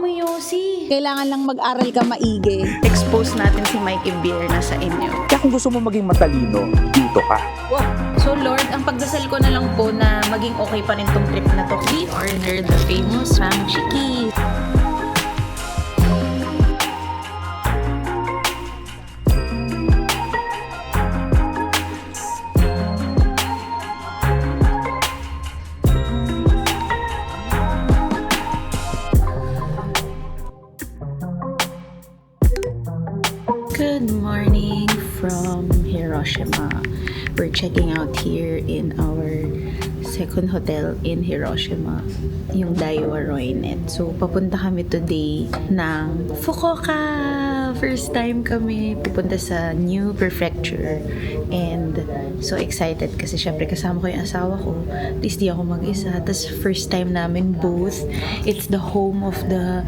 mo, Yossi. Kailangan lang mag-aral ka maigi. Expose natin si Mikey Bierna sa inyo. Kaya kung gusto mo maging matalino, dito ka. Wow. So Lord, ang pagdasal ko na lang po na maging okay pa rin tong trip na to. We ordered the famous Fam Chiki. Good morning from Hiroshima. We're checking out here in our second hotel in Hiroshima, yung Daiwa Roynet. So, papunta kami today ng Fukuoka! First time kami pupunta sa new prefecture. And so excited kasi syempre kasama ko yung asawa ko. At least di ako mag-isa. Tapos first time namin both. It's the home of the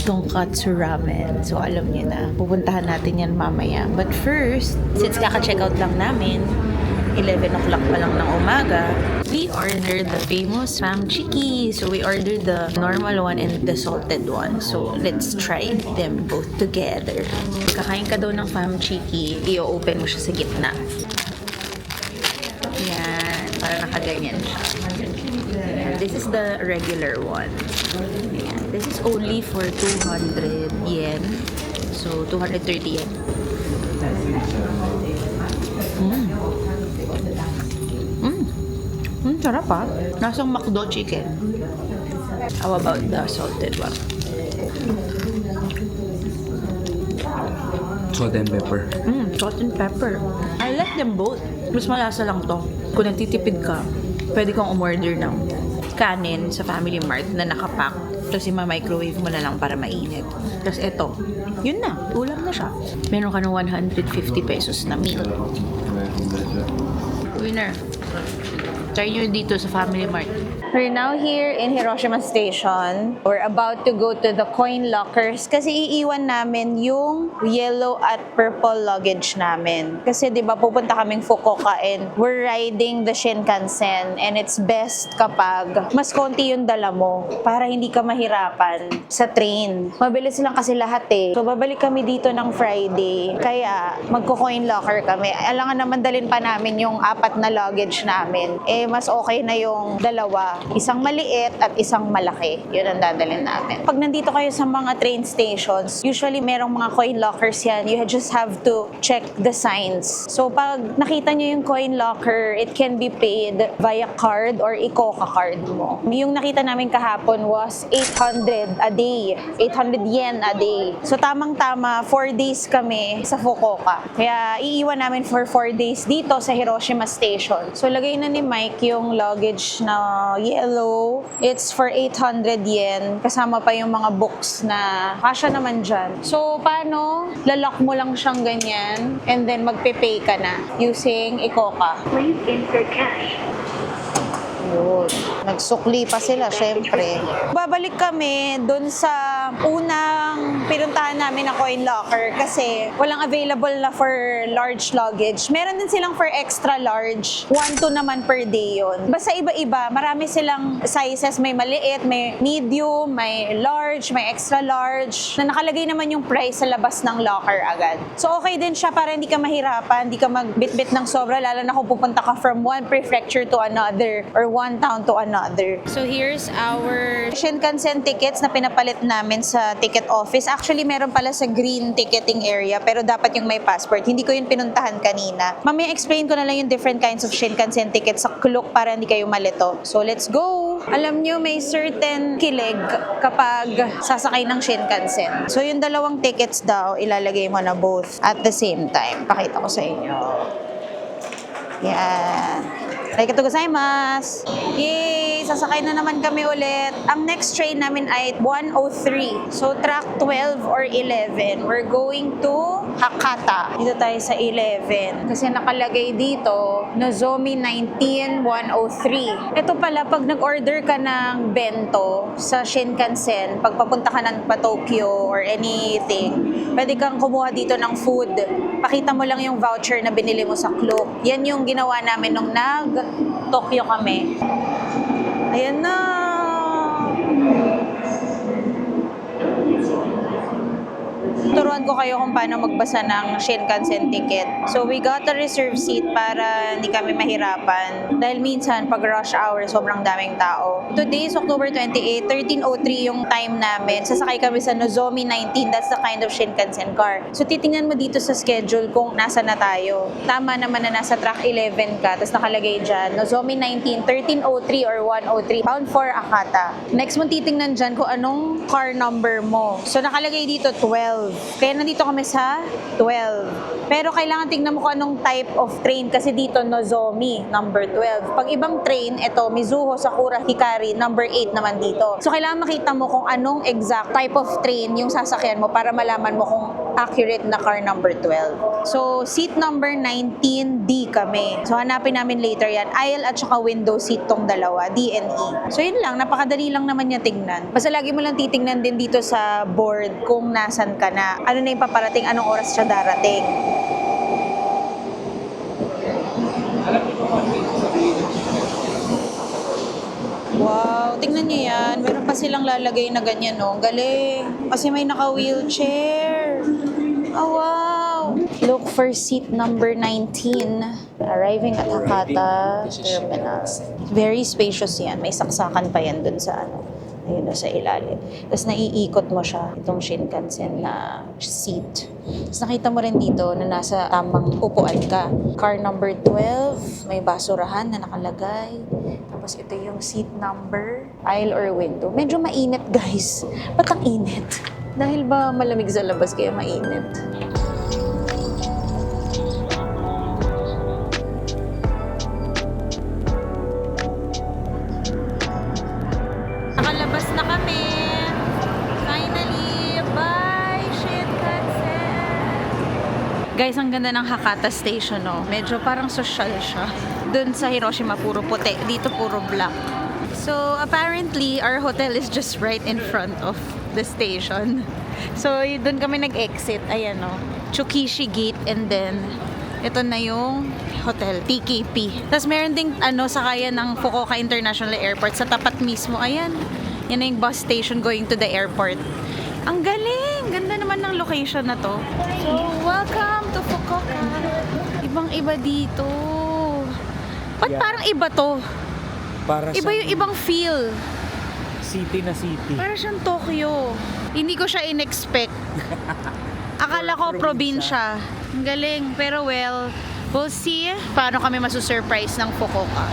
Tonkatsu Ramen. So, alam niyo na. Pupuntahan natin yan mamaya. But first, since kaka-check out lang namin, 11 o'clock pa lang ng umaga, we ordered the famous Fam Chiki. So, we ordered the normal one and the salted one. So, let's try them both together. Kakain ka daw ng Fam Chiki, i-open mo siya sa gitna. Yan. Para nakaganyan siya. This is the regular one. Ayan. This is only for 200 yen. So, 230 yen. Sarap ah. Nasang McDo chicken. How about the salted one? Salt and pepper. Salt and pepper. I like them both. Mas malasa lang to. Kung nagtitipid ka, pwede kang umorder ng kanin sa Family Mart na nakapack. Tapos ima-microwave mo na lang para mainit. Tapos eto, yun na. Ulam na siya. Meron ka ng 150 pesos na meal. Winner. Try nyo dito sa Family Mart. We're now here in Hiroshima Station. We're about to go to the coin lockers kasi iiwan namin yung yellow at purple luggage namin. Kasi 'di ba pupunta kaming Fukuoka and we're riding the Shinkansen and it's best kapag mas konti yung dala mo para hindi ka mahirapan sa train. Mabilis lang kasi lahat eh. So babalik kami dito ng Friday. Kaya magko-coin locker kami. Alangan naman dalhin pa namin yung 4 na luggage namin. Eh mas okay na yung dalawa. Isang maliit at isang malaki. Yun ang dadalhin namin. Pag nandito kayo sa mga train stations, usually merong mga coin lockers yan. You just have to check the signs. So pag nakita nyo yung coin locker, it can be paid via card or Ikoka card mo. Yung nakita namin kahapon was 800 a day. 800 yen a day. So tamang-tama, 4 days kami sa Fukuoka. Kaya iiwan namin for 4 days dito sa Hiroshima Station. So lagay na ni Mike yung luggage na yellow. It's for 800 yen. Kasama pa yung mga books na kasya naman dyan. So, paano? Lalak mo lang siyang ganyan and then magpe-pay ka na using Ikoka. Please insert cash. Yun. Nagsukli pa sila, syempre. Babalik kami dun sa unang pinuntahan namin na coin locker kasi walang available na for large luggage. Meron din silang for extra large. 1-2 naman per day yun. Basta iba-iba. Marami silang sizes. May maliit, may medium, may large, may extra large. Na nakalagay naman yung price sa labas ng locker agad. So okay din siya para hindi ka mahirapan, hindi ka magbitbit ng sobra, lalo na kung pupunta ka from one prefecture to another or one town to another. So here's our Shinkansen tickets na pinapalit namin sa ticket office. Actually, meron pala sa green ticketing area pero dapat yung may passport. Hindi ko yun pinuntahan kanina. Mamaya explain ko na lang yung different kinds of Shinkansen tickets sa Klook para hindi kayo malito. So let's go! Alam nyo, may certain kilig kapag sasakay ng Shinkansen. So yung dalawang tickets daw, ilalagay mo na both at the same time. Pakita ko sa inyo. Yan. Arigatou gozaimasu! Yay! Sasakay na naman kami ulit. Ang next train namin ay 103. So, track 12 or 11. We're going to Hakata. Dito tayo sa 11. Kasi nakalagay dito, Nozomi 19103. Ito pala, pag nag-order ka ng bento sa Shinkansen, pag papunta ka ng pa Tokyo or anything, pwede kang kumuha dito ng food. Pakita mo lang yung voucher na binili mo sa Klook. Yan yung ginawa namin nung nag-Tokyo kami. Ayan na! tuturuan ko kayo kung paano magbasa ng Shinkansen ticket. So we got a reserve seat para hindi kami mahirapan. Dahil minsan, pag rush hour, sobrang daming tao. Today is October 28, 13:03 yung time namin. Sasakay kami sa Nozomi 19. That's the kind of Shinkansen car. So titingnan mo dito sa schedule kung nasa na tayo. Tama naman na nasa track 11 ka. Tapos nakalagay dyan, Nozomi 19, 13:03 or 1:03. Bound for Akata. Next mo titingnan dyan kung anong car number mo. So nakalagay dito 12. Kaya nandito kami sa 12. Pero kailangan tingnan mo kung anong type of train kasi dito Nozomi, number 12. Pag ibang train, ito Mizuho Sakura Hikari, number 8 naman dito. So kailangan makita mo kung anong exact type of train yung sasakyan mo para malaman mo kung accurate na car number 12. So seat number 19D kami. So hanapin namin later yan. Aisle at saka window seat tong dalawa, D and E. So yun lang, napakadali lang naman niya tingnan. Basta lagi mo lang titingnan din dito sa board kung nasan ka na. Ano na yung paparating, anong oras siya darating. Wow, tingnan niyo yan. Meron pa silang lalagay na ganyan, no? Galing. Kasi may naka-wheelchair. Oh, wow. Look for seat number 19. Arriving at Hakata Terminal. Very spacious yan. May saksakan pa yan dun sa ano. Ayun na sa ilalim. Tapos naiikot mo siya, itong Shinkansen na seat. Tapos nakita mo rin dito na nasa tamang upuan ka. Car number 12, may basurahan na nakalagay. Tapos ito yung seat number, aisle or window. Medyo mainit guys. Ba't ang init? Dahil ba malamig sa labas kaya mainit? Nakalabas na kami. Finally, bye Shinkansen. Guys, ang ganda ng Hakata Station, no? Medyo parang social siya. Doon sa Hiroshima, puro puti. Dito, puro black. So, apparently, our hotel is just right in front of the station. So, doon kami nag-exit. Ayan, no? Chukishi Gate and then ito na yung hotel, TKP. Tapos meron ding sakayan ng Fukuoka International Airport sa tapat mismo. Ayan. Yan na yung bus station going to the airport. Ang galing! Ganda naman ng location na to. So, welcome to Fukuoka. Ibang-iba dito. Ba't parang iba to? Para Iba yung ibang feel. city na city. Para siyang Tokyo. Hindi ko siya in-expect. Akala ko probinsya. Ang galing. Pero well, we'll see paano kami masusurprise ng Fukuoka.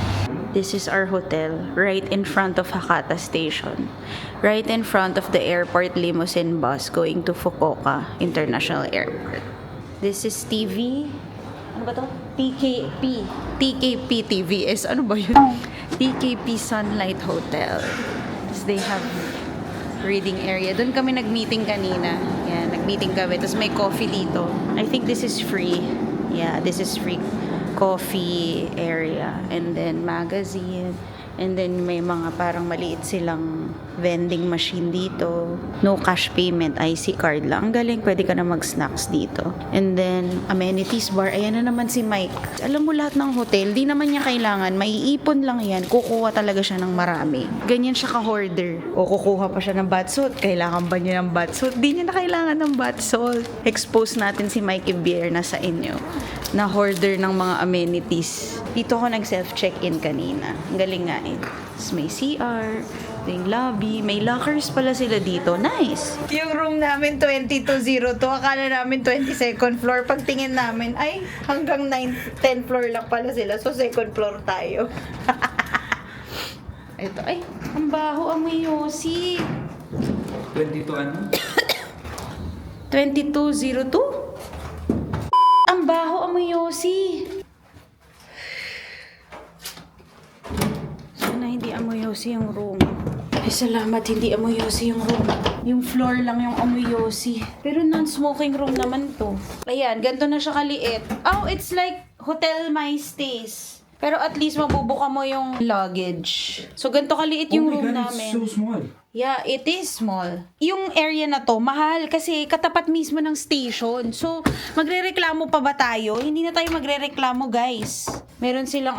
This is our hotel, right in front of Hakata Station. Right in front of the airport limousine bus going to Fukuoka International Airport. This is TV. Ano ba to? TKP. TKP TVS. Ano ba yun? TKP Sunlight Hotel. Tapos they have reading area. Doon kami nag-meeting kanina. Yan, nag-meeting kami. Tapos may coffee dito. I think this is free. Yeah, this is free coffee area. And then magazine. And then may mga parang maliit silang vending machine dito. No cash payment, IC card lang. Ang galing, pwede ka na mag-snacks dito. And then amenities bar. Ayan na naman si Mike. Alam mo lahat ng hotel, di naman niya kailangan. Maiipon lang yan. Kukuha talaga siya ng marami. Ganyan siya ka-hoarder. O kukuha pa siya ng bath salt. Kailangan ba niya ng bath salt? Di niya na kailangan ng bath salt. Expose natin si Mikey Beer na sa inyo. Na hoarder ng mga amenities. Dito ako nag-self-check-in kanina. Ang galing nga eh. Tapos may CR, yung lobby, may lockers pala sila dito. Nice! Yung room namin, 2202. Akala namin 22nd floor. Pagtingin namin, ay, hanggang 10th floor lang pala sila. So, second floor tayo. Ito, ay, ang baho, amoy yosi. 22 ano? 2202? Ang baho, amoy yosi. Sana hindi amoy yosi yung room. Ay, salamat, hindi amoy yosi yung room. Yung floor lang yung amoy yosi. Pero non-smoking room naman to. Ayan, ganito na siya kaliit. Oh, it's like Hotel My Stays. Pero at least mabubuka mo yung luggage. So, ganito kaliit yung room namin. It's so small. Yeah, it is small. Yung area na to, mahal kasi katapat mismo ng station. So, magrereklamo pa ba tayo? Hindi na tayo magrereklamo, guys. Meron silang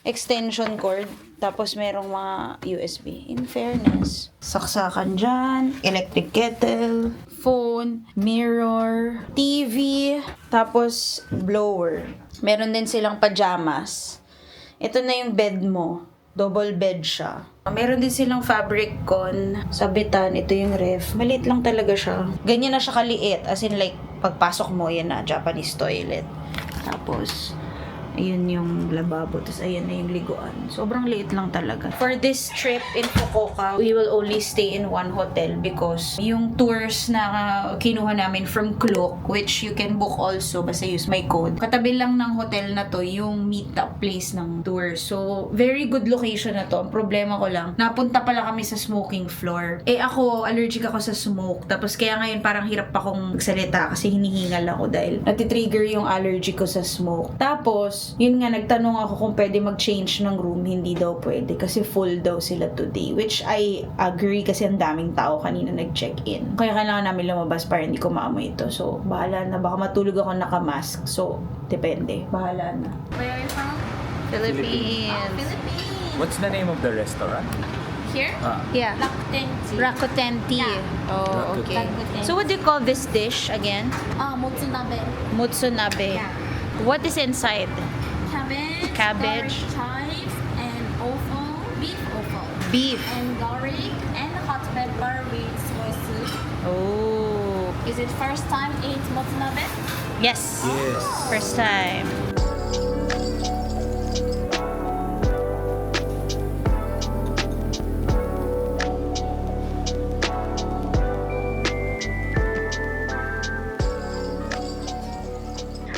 extension cord. Tapos merong mga USB. In fairness. Saksakan dyan. Electric kettle. Phone. Mirror. TV. Tapos blower. Meron din silang pajamas. Ito na yung bed mo. Double bed siya. Meron din silang fabric con. Sabitan, ito yung ref. Maliit lang talaga siya. Ganyan na siya kaliit. As in like, pagpasok mo, yan na, Japanese toilet. Tapos, ayun yung lababo. Tapos, ayan na yung liguan. Sobrang liit lang talaga. For this trip in Fukuoka, we will only stay in one hotel because yung tours na kinuha namin from Klook, which you can book also, basta use my code. Katabi lang ng hotel na to, yung meet-up place ng tour. So, very good location na to. Ang problema ko lang, napunta pala kami sa smoking floor. Eh ako, allergic ako sa smoke. Tapos, kaya ngayon parang hirap akong magsalita kasi hinihingal ako dahil natitrigger yung allergy ko sa smoke. Tapos, yun nga, nagtanong ako kung pwede mag-change ng room. Hindi daw pwede kasi full daw sila today. Which I agree kasi ang daming tao kanina nag-check-in. Kaya kailangan namin lumabas para hindi ko maamoy ito. So, bahala na. Baka matulog ako naka-mask. So, depende. Bahala na. Where are you from? Philippines. Philippines. What's the name of the restaurant? Here? Yeah. Rakuten tea. Rakuten tea. Yeah. Oh, okay. Rakuten. So, what do you call this dish again? Motsunabe. Mutsunabe. Yeah. What is inside? Cabbage. Cabbage. Garlic chives and offal. Beef offal. Beef. And garlic and hot pepper with soy soup. Oh. Is it first time eat motsunabe? Yes. Yes. First time.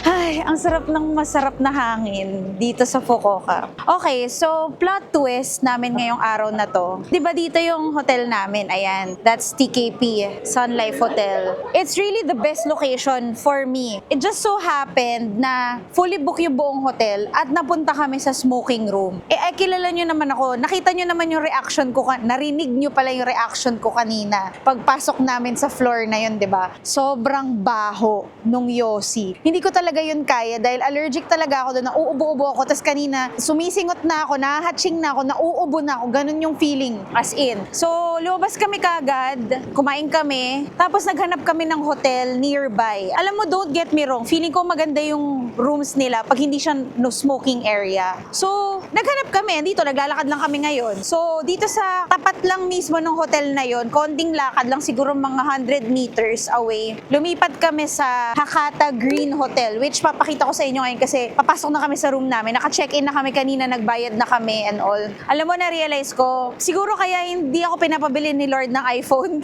Ay, ang sarap ng masarap na hangin dito sa Fukuoka. Okay, so plot twist namin ngayong araw na to. 'Di ba dito yung hotel namin? Ayan, that's TKP, Sun Life Hotel. It's really the best location for me. It just so happened na fully book yung buong hotel at napunta kami sa smoking room. Kilala nyo naman ako. Nakita nyo naman yung reaction ko. Narinig nyo pala yung reaction ko kanina. Pagpasok namin sa floor na yun, 'di ba? Sobrang baho nung yosi. Hindi ko talaga yun kaya dahil allergic talaga ako doon. Nauubo-ubo ako. Tapos kanina, sumisingot na ako, nahatching na ako, nauubo na ako. Ganun yung feeling. As in. So, lumabas kami kagad, kumain kami, tapos naghanap kami ng hotel nearby. Alam mo, don't get me wrong, feeling ko maganda yung rooms nila pag hindi siya no smoking area. So, naghanap kami. Dito, naglalakad lang kami ngayon. So, dito sa tapat lang mismo ng hotel na yon, konting lakad lang, siguro mga 100 meters away, lumipat kami sa Hakata Green Hotel, which papakita ko sa inyo ngayon kasi papasok na kami sa room namin. Naka-check-in na kami kanina, nagbayad na kami and all. Alam mo, na-realize ko, siguro kaya hindi ako pinapabili ni Lord ng iPhone.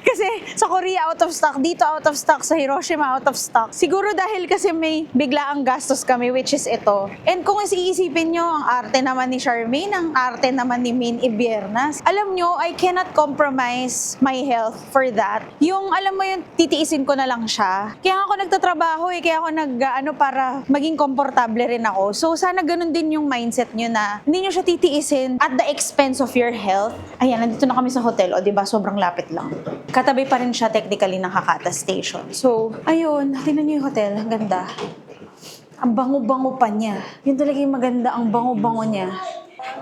Kasi sa Korea out of stock, dito out of stock, sa Hiroshima out of stock. Siguro dahil kasi may biglaang gastos kami, which is ito. And kung iisipin nyo, ang arte naman ni Charmaine, ang arte naman ni Maine Ibiernas. Alam nyo, I cannot compromise my health for that. Yung, alam mo yung titiisin ko na lang siya. Kaya ako nagtatrabaho kaya ako para maging komportable rin ako. So, sana ganun din yung mindset nyo na hindi nyo siya titiisin at the expense of your health. Ayan, nandito na kami sa hotel. O, diba? Sobrang lapit lang. Katabi pa rin siya technically ng Hakata Station. So, ayun. Tingnan nyo yung hotel. Ang ganda. Ang bango-bango pa niya. Yun talaga yung maganda. Ang bango-bango niya.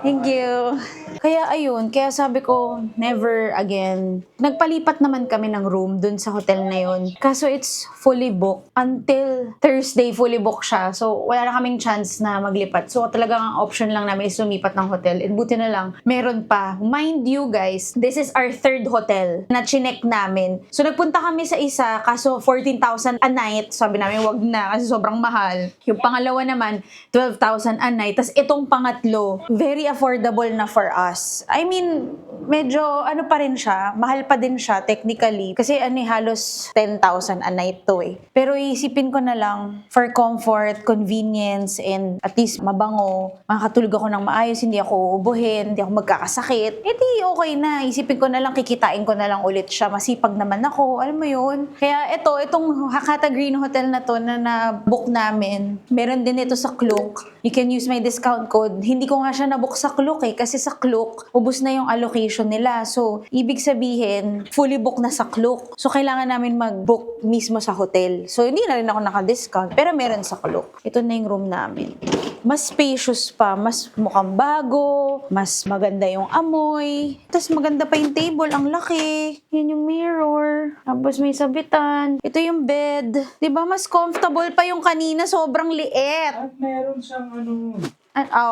Thank you. Kaya ayun, kaya sabi ko, never again. Nagpalipat naman kami ng room dun sa hotel na yun. Kaso it's fully booked. Until Thursday, fully booked siya. So, wala na kaming chance na maglipat. So, talagang ang option lang namin is lumipat ng hotel. And buti na lang, meron pa. Mind you guys, this is our third hotel na chinek namin. So, nagpunta kami sa isa, kaso 14,000 a night. Sabi namin, wag na kasi sobrang mahal. Yung pangalawa naman, 12,000 a night. Tapos itong pangatlo, very affordable na for us. I mean, medyo ano pa rin siya, mahal pa din siya technically. Kasi halos 10,000 a night to eh. Pero isipin ko na lang, for comfort, convenience, and at least mabango, makakatulog ako ng maayos, hindi ako uubuhin, hindi ako magkakasakit, di okay na. Isipin ko na lang, kikitain ko na lang ulit siya. Masipag naman ako, alam mo yun. Kaya itong Hakata Green Hotel na to na book namin, meron din ito sa Klook. You can use my discount code. Hindi ko nga siya nabook sa Klook kasi sa Klook, ubos na yung allocation nila. So, ibig sabihin, fully book na sa Klook. So, kailangan namin mag-book mismo sa hotel. So, hindi na rin ako naka-discount, pero meron sa Klook. Ito na yung room namin. Mas spacious pa, mas mukhang bago, mas maganda yung amoy. Tapos maganda pa yung table, ang laki. Yan yung mirror. Tapos may sabitan. Ito yung bed. 'Di ba mas comfortable pa yung kanina, sobrang liit. At meron siyang ano.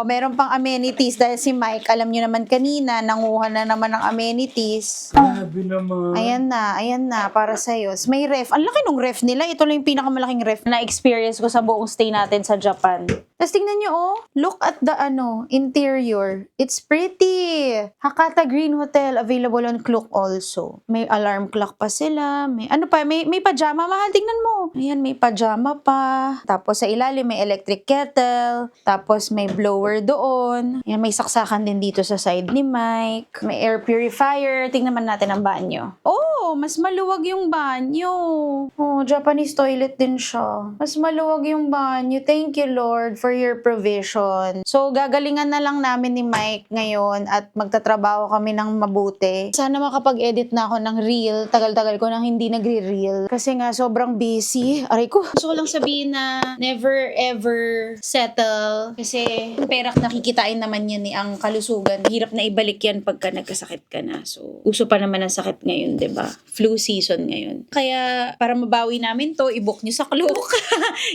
Meron pang amenities dahil si Mike, alam nyo naman kanina, nanguha na naman ng amenities. Grabe naman. Ayan na, para sa'yo. May ref. Ang laki nung ref nila. Ito lang yung pinakamalaking ref na experience ko sa buong stay natin sa Japan. Tapos tingnan nyo, look at the interior. It's pretty. Hakata Green Hotel, available on Klook also. May alarm clock pa sila. May pajama. Mahal, tingnan mo. Ayan, may pajama pa. Tapos sa ilalim, may electric kettle. Tapos may blower doon. Ayan, may saksakan din dito sa side ni Mike. May air purifier. Tingnan naman natin ang banyo. Oh, mas maluwag yung banyo. Oh, Japanese toilet din siya. Mas maluwag yung banyo. Thank you, Lord, for your provision. So, gagalingan na lang namin ni Mike ngayon at magtatrabaho kami ng mabuti. Sana makapag-edit na ako ng reel. Tagal-tagal ko nang hindi nagre-reel. Kasi nga, sobrang busy. Aray ko. Gusto ko lang sabihin na never ever settle. Kasi perak nakikitain naman yan ang kalusugan. Hirap na ibalik yan pagka nagkasakit ka na. So, uso pa naman ang sakit ngayon, 'di ba? Flu season ngayon. Kaya, para mabawi namin to, i-book nyo sa Klook.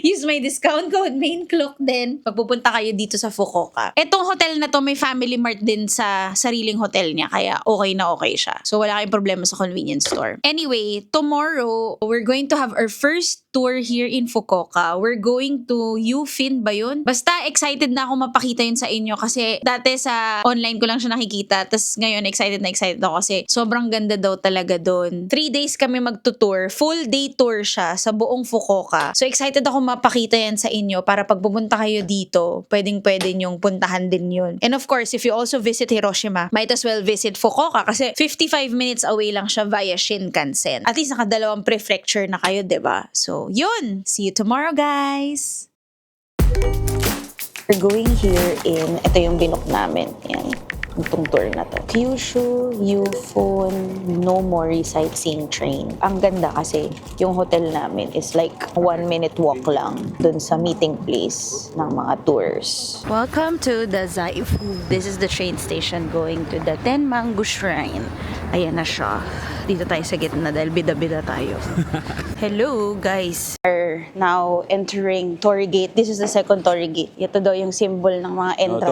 Use my discount code, main Klook din. Pagpupunta kayo dito sa Fukuoka. Etong hotel na to, may Family Mart din sa sariling hotel niya. Kaya, okay na okay siya. So, wala kayong problema sa convenience store. Anyway, tomorrow, we're going to have our first tour here in Fukuoka. We're going to Yufin ba yun? Basta excited na ako mapakita yun sa inyo kasi dati sa online ko lang siya nakikita. Tapos ngayon excited ako kasi sobrang ganda daw talaga doon. 3 days kami magtutour. Full day tour siya sa buong Fukuoka. So excited ako mapakita yan sa inyo para pag pupunta kayo dito, pwedeng-pwede nyong puntahan din yun. And of course, if you also visit Hiroshima, might as well visit Fukuoka kasi 55 minutes away lang siya via Shinkansen. At least nakadalawang prefecture na kayo, 'di ba? So, yun! See you tomorrow, guys! We're going here in, ito yung binook namin. Yan, itong tour na to. Kyushu Yufun No Mori Sightseeing Train. Ang ganda kasi yung hotel namin is like 1-minute walk lang dun sa meeting place ng mga tours. Welcome to the Zaifu. This is the train station going to the Tenmangu Shrine. Ayan na siya. Dito tayo sa gitna dahil bida-bida tayo. Hello, guys. We're now entering Torii Gate. This is the second Torii Gate. Ito daw yung symbol ng mga entrance.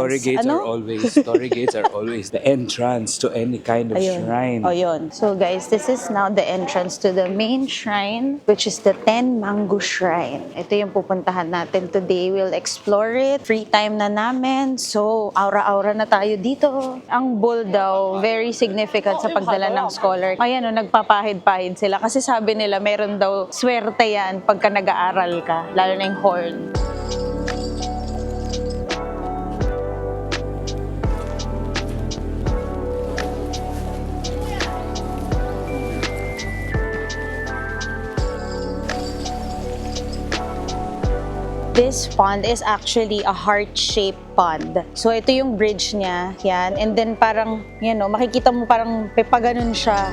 Torii gates are always the entrance to any kind of shrine. Oh, yun. So, guys, this is now the entrance to the main shrine, which is the Tenmangu Shrine. Ito yung pupuntahan natin today. We'll explore it. Free time na namin. So, aura-aura na tayo dito. Ang bull daw, very significant sa pagdala ng scholar. Ayan, nagpapahid-pahid sila. Kasi sabi nila, meron daw swerte yan pagka nag-aaral ka. Lalo na yung horn. This pond is actually a heart-shaped pond. So, ito yung bridge niya. Yan. And then, parang, makikita mo parang pepaganon siya.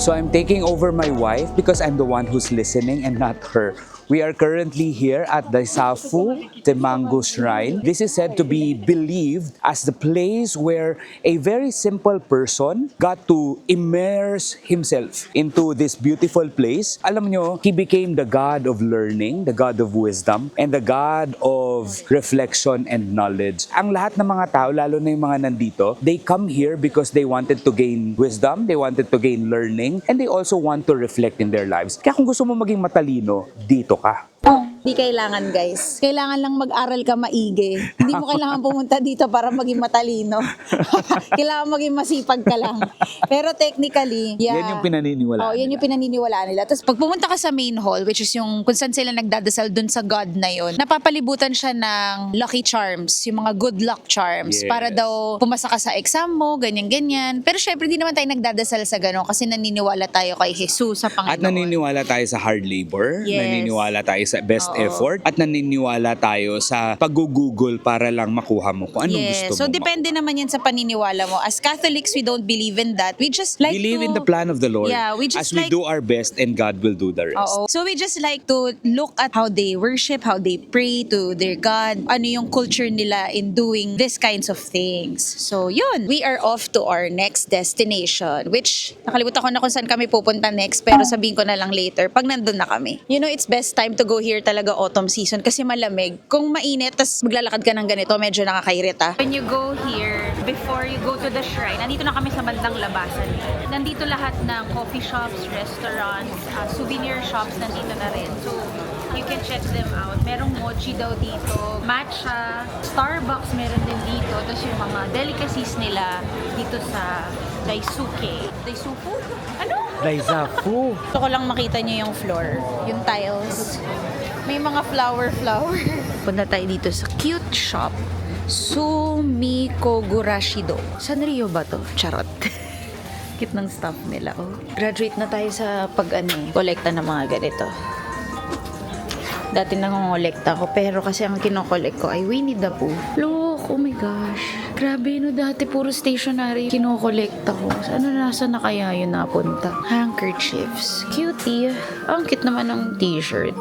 So I'm taking over my wife because I'm the one who's listening and not her We are currently here at the Safu Temanggu Shrine. This is said to be believed as the place where a very simple person got to immerse himself into this beautiful place. Alam nyo, he became the god of learning, the god of wisdom, and the god of reflection and knowledge. Ang lahat ng mga tao, lalo na yung mga nandito, they come here because they wanted to gain wisdom, they wanted to gain learning, and they also want to reflect in their lives. Kaya kung gusto mo maging matalino, dito ka. Di kailangan, guys. Kailangan lang mag-aral ka maigi. Hindi mo kailangan pumunta dito para maging matalino. Kailangan maging masipag ka lang. Pero technically, yeah. Yan yung pinaniniwalaan Oh, yan yung pinaniniwalaan nila. Tapos pag pumunta ka sa main hall, which is yung kung saan sila nagdadasal dun sa god na yun, napapalibutan siya ng lucky charms, yung mga good luck charms, Yes. para daw pumasa ka sa exam mo, ganyan-ganyan. Pero syempre, di naman tayo nagdadasal sa gano'n kasi naniniwala tayo kay Jesus sa Panginoon. At naniniwala tayo sa hard labor, Yes. naniniwala tayo sa best effort, at naniniwala tayo sa pag-google para lang makuha mo kung anong gusto mo. So depende naman yan sa paniniwala mo. As Catholics, we don't believe in that. We just like Believe to... in the plan of the Lord. Yeah, we just as we like- do our best and God will do the rest. Oo. So we just like to look at how they worship, how they pray to their God, ano yung culture nila in doing these kinds of things. So yun, we are off to our next destination, which nakalimutan ko na kung saan kami pupunta next, pero sabihin ko na lang later pag nandun na kami. You know, it's best time to go here talaga autumn season kasi malamig. Kung mainit, tas maglalakad ka ng ganito, medyo nakakairita. When you go here, before you go to the shrine, nandito na kami sa bandang labasan. Nandito lahat ng coffee shops, restaurants, souvenir shops, nandito na rin. So, you can check them out. Merong mochi daw dito, matcha, Starbucks meron din dito. Tapos yung mga delicacies nila dito sa Daisuke. Daisuku? Ano? Daisafu. Gusto ko lang makita niyo yung floor, yung tiles. May mga flower. Punta tayo dito sa cute shop. Sumikogurashido. Sanrio ba to? Charot. Cute ng stuff nila. Oh. Graduate na tayo sa kolekta ng mga ganito. Dati nangongolekta ko, pero kasi ang kinokollect ko ay Winnie the Pooh. Look, oh my gosh. Grabe, no, dati puro stationery kinokolekta ko. Ano, nasa na kaya yun napunta? Handkerchiefs. Cutie. Ang cute naman ng t-shirt.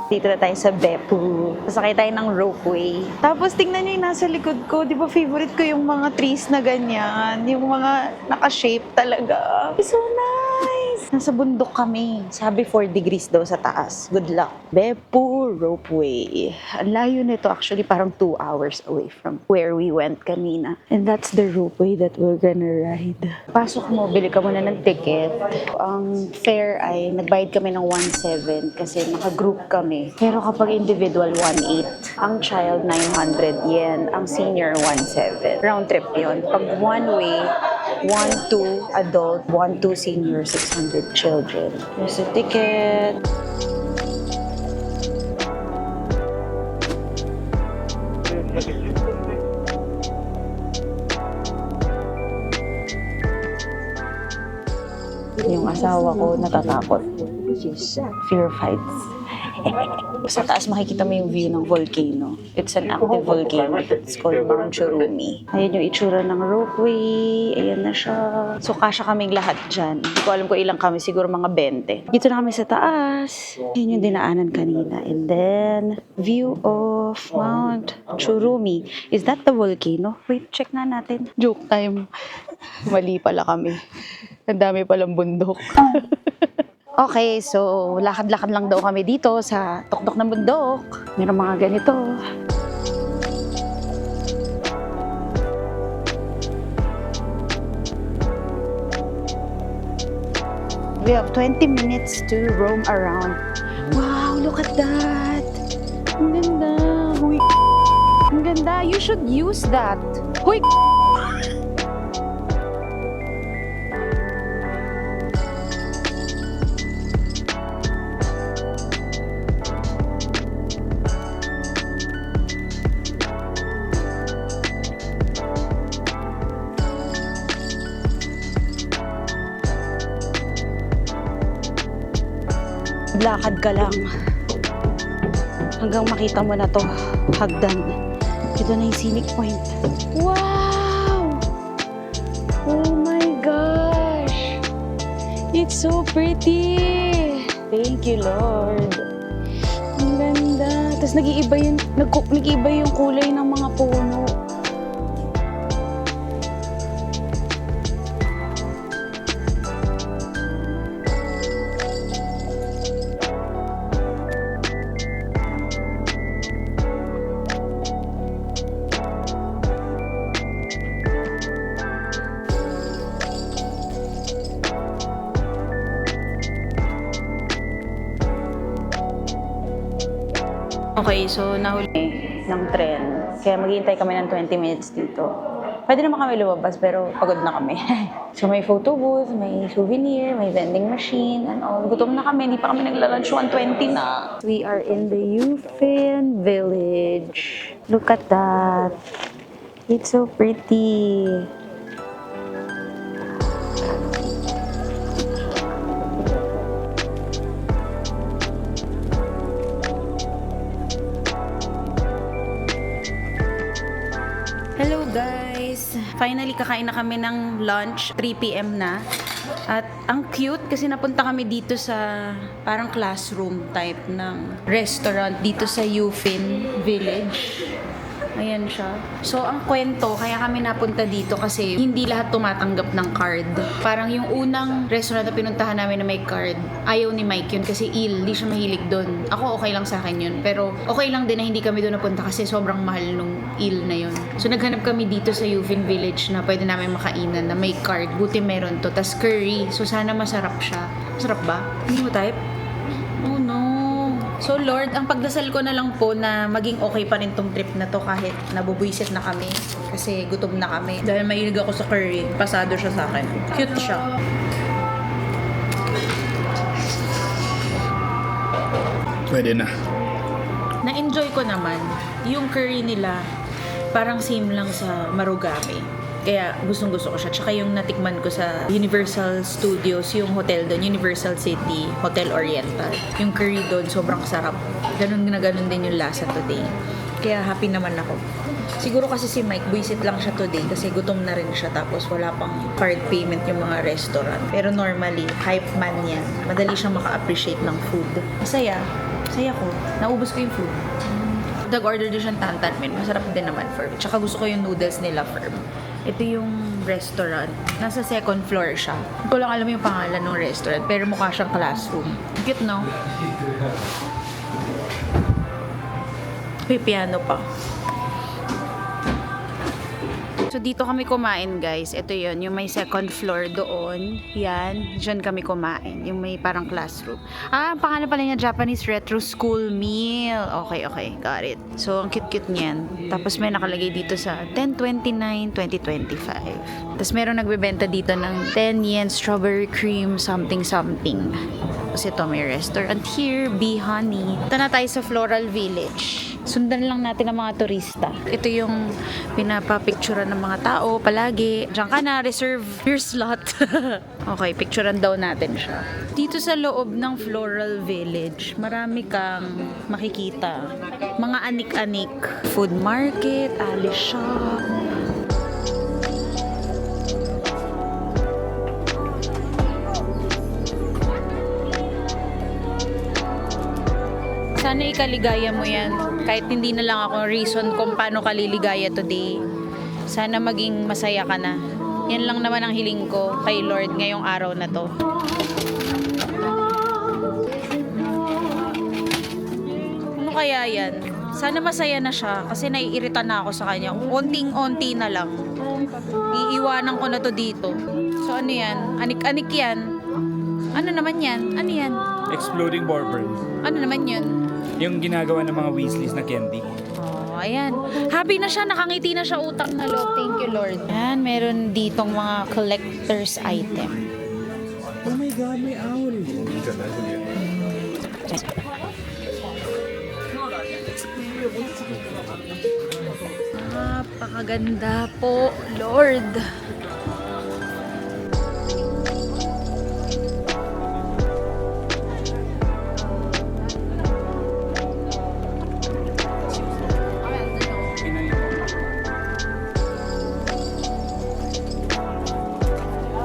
Dito na tayo sa Beppu. Pasakay tayo ng ropeway. Tapos tingnan niyo yung nasa likod ko. Di ba favorite ko yung mga trees na ganyan? Yung mga naka-shape talaga. It's so nice! Nasa bundok kami. Sabi 4 degrees daw sa taas. Good luck. Beppu Ropeway. Ang layo nito, actually parang 2 hours away from where we went kanina. And that's the ropeway that we're gonna ride. Pasok mo, bili ka muna ng ticket. Ang fare ay nagbayad kami ng 1.7 kasi naka-group kami. Pero kapag individual, 1.8. Ang child, 900 yen. Ang senior, 1.7. Round trip yon. Pag one way, 1.2 adult, 1.2 senior, 600 children. There's a ticket. Yung asawa ko natatakot. She's fear fights. Sa taas makikita mo yung view ng volcano. It's an active volcano. It's called Mount Churumi. Ayan yung itsura ng ropeway. Ayan na siya. So, kasya kaming lahat dyan. Hindi ko alam kung ilang kami. Siguro mga 20. Dito na kami sa taas. Ayan yung dinaanan kanina. And then, view of Mount Churumi. Is that the volcano? Wait, check na natin. Joke time. Mali pala kami. Ang dami palang bundok. Okay, so lakad-lakad lang daw kami dito sa tuktok ng bundok. Meron mga ganito. We have 20 minutes to roam around. Wow, look at that! Ang ganda! Huy! Ang ganda! You should use that! Huy! Lakad ka lang hanggang makita mo na to, hagdan. Ito na yung scenic point. Wow! Oh my gosh! It's so pretty! Thank you, Lord. Tapos nag-iiba yung kulay ng mga puno. Okay, so nahuli ng tren. Kaya maghihintay kami ng 20 minutes dito. Pwede naman kami lumabas pero pagod na kami. So may photo booth, may souvenir, may vending machine, and all. Gutom na kami, hindi pa kami nagla-lunch, 1:20 na. We are in the Yufin Village. Look at that. It's so pretty. Hello guys! Finally kakain na kami ng lunch, 3 p.m. na. At ang cute kasi napunta kami dito sa parang classroom type ng restaurant dito sa Yufin Village. Ayan siya. So, ang kwento, kaya kami napunta dito kasi hindi lahat tumatanggap ng card. Parang yung unang restaurant na pinuntahan namin na may card, ayaw ni Mike yun kasi hindi siya mahilig doon. Ako okay lang sa akin yun. Pero okay lang din na hindi kami doon napunta kasi sobrang mahal nung na yun. So, naghanap kami dito sa Yufin Village na pwede namin makainan na may card. Buti meron to. Tas curry. So, sana masarap siya. Masarap ba? Hindi mo type? Oh no. So Lord, ang pagdasal ko na lang po na maging okay pa rin tong trip na to kahit nabubuisit na kami kasi gutom na kami. Dahil mahilig ako sa curry, pasado siya sa akin. Cute siya. Pwede na. Na-enjoy ko naman yung curry nila, parang same lang sa Marugame. Kaya gustong-gusto ko siya. Tsaka yung natikman ko sa Universal Studios, yung hotel doon, Universal City, Hotel Oriental. Yung curry doon, sobrang sarap. Ganun na ganun din yung lasa today. Kaya happy naman ako. Siguro kasi si Mike, buisit lang siya today kasi gutom na rin siya tapos wala pang card payment yung mga restaurant. Pero normally, hype man yan. Madali siyang maka-appreciate ng food. Masaya. Masaya ko. Naubos ko yung food. Nag-order din siyang tantan men. Masarap din naman firm. Tsaka gusto ko yung noodles nila firm. Ito yung restaurant. Nasa second floor siya. Hindi ko lang alam yung pangalan ng restaurant, pero mukha siyang classroom. Cute, no? May piano pa. So, dito kami kumain, guys. Ito yon yung may second floor doon. Yan. Diyan kami kumain. Yung may parang classroom. Ah, ang pangalan pala niya, Japanese Retro School Meal. Okay, okay. Got it. So, ang cute-cute niyan. Tapos may nakalagay dito sa 1029, 2025. Tapos meron nagbebenta dito ng 10 yen strawberry cream something. Tapos ito may restaurant here, Bee Honey. Ito na tayo sa Floral Village. Sundan lang natin ang mga turista. Ito yung pinapapicturean ng mga tao palagi. Diyan ka na, reserve your slot. Okay, picturean daw natin siya. Dito sa loob ng Floral Village, marami kang makikita. Mga anik-anik. Food market, ali shop. Sana ikaligaya mo yan. Kahit hindi na lang ako reason kung paano ka liligaya today. Sana maging masaya ka na. Yan lang naman ang hiling ko kay Lord ngayong araw na to. Ano kaya yan? Sana masaya na siya kasi naiirita na ako sa kanya. Onting-onti na lang. Iiwanan ko na to dito. So ano yan? Anik-anik yan. Ano naman yan? Ano yan? Exploding Bourbon. Ano naman yun? Yung ginagawa ng mga Weasleys na candy. Oh, ayan. Happy na siya, nakangiti na siya utang na loob. Thank you, Lord. Ayan, meron ditong mga collector's item. Oh my God, may owl. Napakaganda po, Lord.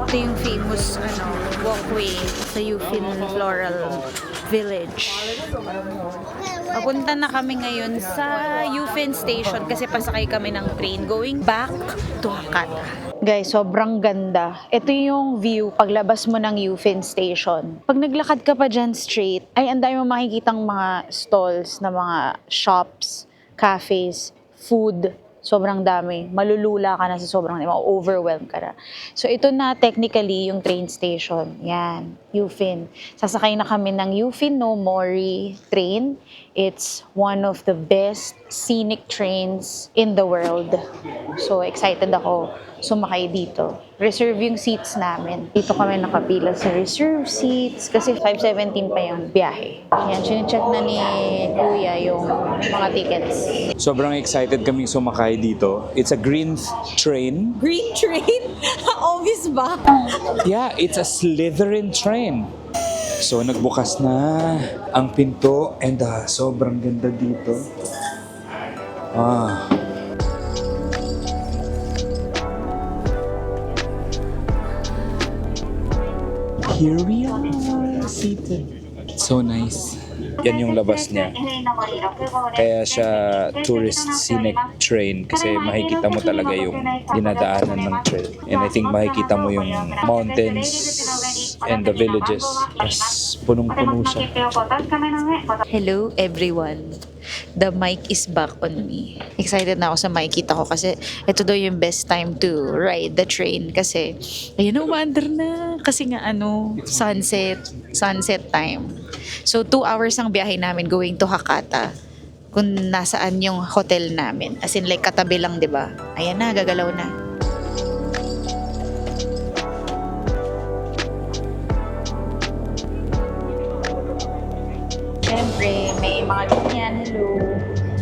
Ito yung famous walkway sa Yufin Floral Village. Papunta na kami ngayon sa Yufin Station kasi pasakay kami ng train going back to Hakata. Guys, sobrang ganda. Ito yung view paglabas mo ng Yufin Station. Pag naglakad ka pa dyan straight, ay ang dami mo makikitang mga stalls na mga shops, cafes, food. Sobrang dami. Malulula ka na sa sobrang dami. Ma-overwhelm ka na. So ito na technically yung train station. Yan, Yufin. Sasakay na kami ng Yufin no Mori train. It's one of the best scenic trains in the world. So excited ako sumakay dito. Reserve yung seats namin. Dito kami nakapila sa reserve seats kasi 5:17 pa yung biyahe. Yan, chinecheck na ni Kuya yung mga tickets. Sobrang excited kaming sumakay dito. It's a green train. Green train? Obvious ba? Yeah, it's a Slytherin train. So nagbukas na ang pinto and sobrang ganda dito. Ah. Here we are seated. So nice. Yan yung labas niya. Kaya siya tourist scenic train kasi makikita mo talaga yung dinadaanan ng train. And I think makikita mo yung mountains and the villages. Mas punong-puno siya. Hello everyone. The mic is back on me. Excited na ako sa makikita ko kasi ito daw yung best time to ride the train kasi ayun na, umaandar na. Kasi nga sunset time. So 2 hours ang biyahe namin going to Hakata kung nasaan yung hotel namin. As in like katabi lang, 'di ba? Ayan na, gagalaw na. Siyempre, may mga ganyan, hello.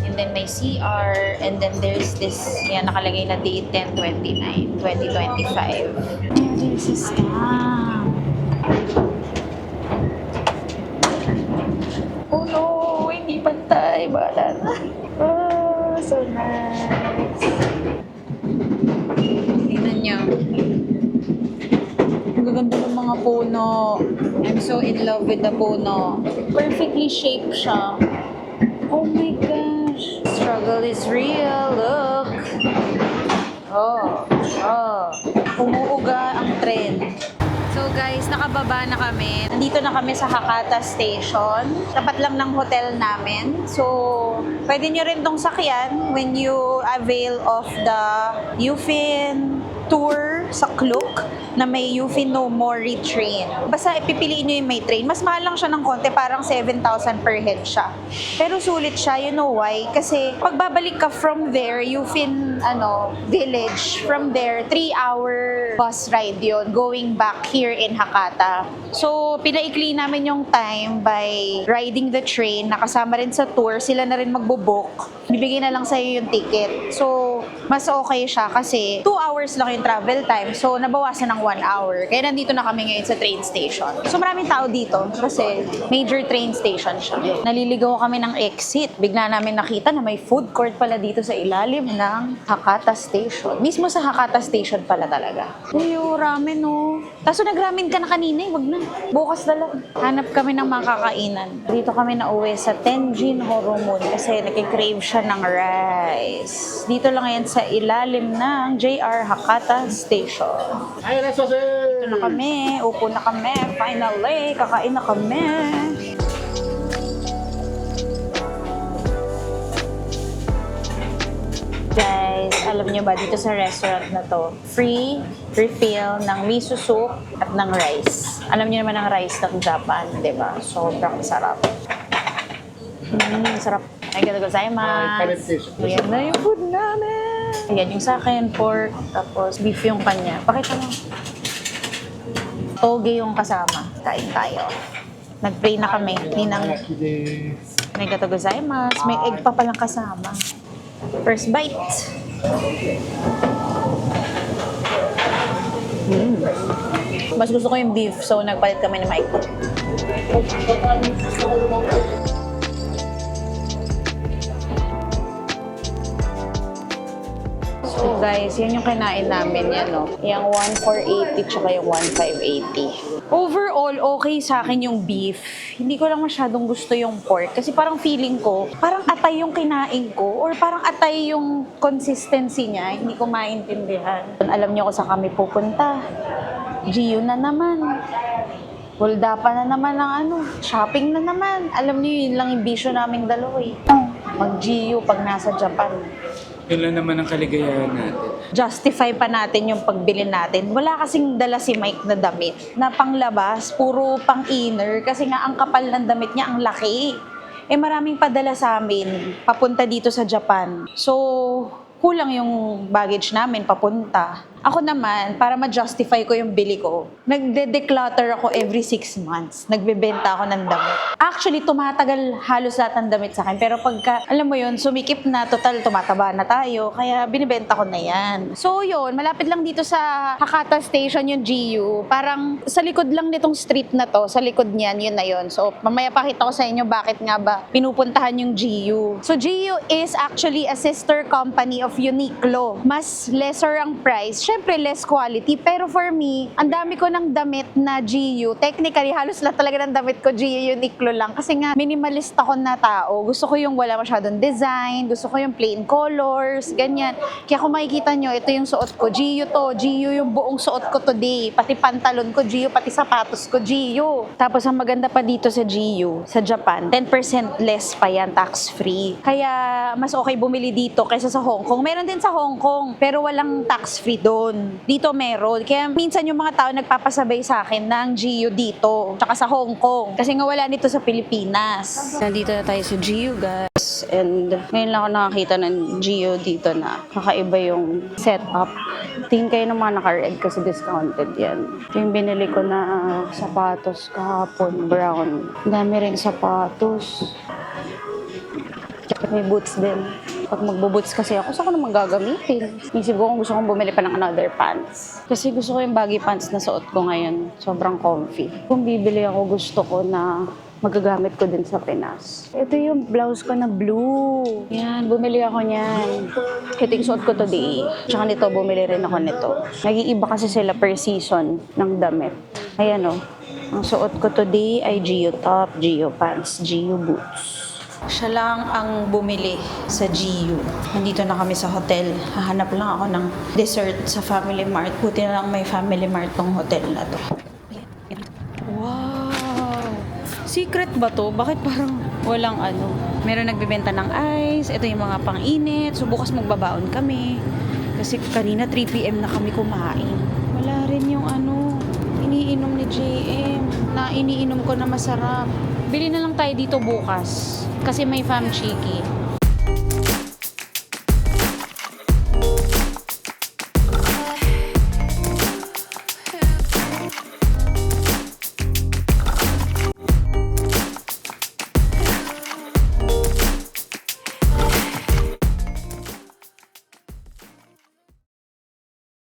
And then may CR, and then there's this, yan, nakalagay na date 10/29, 2025. And there's a stamp. Oh no, hindi pantay, bala na. Oh, so nice. Tingnan nyo. Ang gaganda ng mga puno. I'm so in love with the puno. Perfectly shaped siya. Oh my gosh. Struggle is real. Look. Umuuga ang tren. So guys, nakababa na kami. Nandito na kami sa Hakata Station. Tapat lang ng hotel namin. So, pwede nyo rin tong sakyan when you avail of the Yufin tour sa Klook na may Yufin no Mori train. Basta ipipiliin nyo yung may train. Mas mahal lang siya ng konti, parang 7,000 per head siya. Pero sulit siya, you know why? Kasi pagbabalik ka from there, Yufin village, from there, 3-hour bus ride yon going back here in Hakata. So, pinaikli namin yung time by riding the train. Nakasama rin sa tour, sila na rin magbo-book. Bibigay na lang sa'yo yung ticket. So, mas okay siya kasi 2 hours lang yung travel time. So, nabawasan ng 1 hour. Kaya nandito na kami ngayon sa train station. So, maraming tao dito kasi major train station siya. Naliligaw kami ng exit. Bigla namin nakita na may food court pala dito sa ilalim ng Hakata Station. Mismo sa Hakata Station pala talaga. Uy, ramen Kaso nagramen ka na kanina wag na. Bukas na lang. Hanap kami ng mga kakainan. Dito kami nauwi sa Tenjin Horomon kasi nakikrave siya ng rice. Dito lang yan sa ilalim ng JR Hakata Station. Dito na kami. Upo na kami. Finally, kakain na kami. Guys, alam niyo ba dito sa restaurant na to, free refill ng miso soup at ng rice. Alam niyo naman ang rice ng Japan, di ba? Sobrang sarap. Sarap. Arigatou gozaimasu. Ayan na yung food namin. Ayan yung sa akin, pork, tapos beef yung kanya. Pakita mo. Toge yung kasama. Kain tayo. Nag-pray na kami. Ninang arigatou gozaimasu. May egg pa palang kasama. First bite. Mas gusto ko yung beef, so nagpalit kami ng Mike. So So guys, yan yung kinain namin yan, no? Yung 1,480 tsaka yung 1,580. Overall, okay sa akin yung beef. Hindi ko lang masyadong gusto yung pork kasi parang feeling ko, parang atay yung kinain ko or parang atay yung consistency niya. Hindi ko maintindihan. Alam niyo kung saan kami pupunta. Gio na naman. Huldapan na naman ng shopping na naman. Alam niyo, yun lang yung bisyo naming dalawa eh. Mag-Gio pag nasa Japan. Yun lang naman ang kaligayahan natin. Justify pa natin yung pagbili natin. Wala kasing dala si Mike na damit na panglabas, puro pang inner kasi nga ang kapal ng damit niya, ang laki. Eh maraming padala sa amin papunta dito sa Japan. So, kulang yung baggage namin papunta. Ako naman, para ma-justify ko yung bili ko, nagde-declutter ako every 6 months. Nagbebenta ako ng damit. Actually, tumatagal halos lahat ng damit sa akin. Pero pagka, alam mo yun, sumikip na, total, tumataba na tayo. Kaya binibenta ko na yan. So yun, malapit lang dito sa Hakata Station yung GU. Parang sa likod lang nitong street na to, sa likod niyan, yun na yun. So mamaya pakita ko sa inyo bakit nga ba pinupuntahan yung GU. So GU is actually a sister company of Uniqlo. Mas lesser ang price. Syempre, less quality. Pero for me, ang dami ko ng damit na GU. Technically, halos lahat talaga ng damit ko GU Uniqlo lang. Kasi nga, minimalist ako na tao. Gusto ko yung wala masyadong design. Gusto ko yung plain colors. Ganyan. Kaya kung makikita nyo, ito yung suot ko. GU to. GU yung buong suot ko today. Pati pantalon ko GU. Pati sapatos ko GU. Tapos, ang maganda pa dito sa GU, sa Japan, 10% less pa yan, tax-free. Kaya, mas okay bumili dito kaysa sa Hong Kong. Meron din sa Hong Kong, pero walang tax-free doon. Dito meron. Kaya minsan yung mga tao nagpapasabay sa akin ng GU dito, tsaka sa Hong Kong. Kasi nga wala nito sa Pilipinas. Nandito na tayo sa GU, guys. And ngayon lang ako nakakita ng GU dito na kakaiba yung setup. Tingin kayo ng mga naka-red kasi discounted yan. Ito yung binili ko na sapatos kahapon, brown. Ang dami rin sapatos. May boots din. Pag magbo-boots kasi ako, saan ko naman gagamitin? Isip ko kung gusto kong bumili pa ng another pants. Kasi gusto ko yung baggy pants na suot ko ngayon. Sobrang comfy. Kung bibili ako, gusto ko na magagamit ko din sa Pinas. Ito yung blouse ko na blue. Yan, bumili ako niyan. Ito yung suot ko today. Tsaka nito, bumili rin ako nito. Nag-iiba kasi sila per season ng damit. Ayan o. Ang suot ko today ay GU top, GU pants, GU boots. Siya lang ang bumili sa GU. Nandito na kami sa hotel. Hahanap lang ako ng dessert sa Family Mart. Buti na lang may Family Mart tong hotel na to. Wow! Secret ba to? Bakit parang walang Meron nagbebenta ng ice. Ito yung mga pang-init. So bukas magbabaon kami. Kasi kanina 3 PM na kami kumain. Wala rin yung iniinom ni JM na iniinom ko na masarap. Bili na lang tayo dito bukas kasi may fam chiki.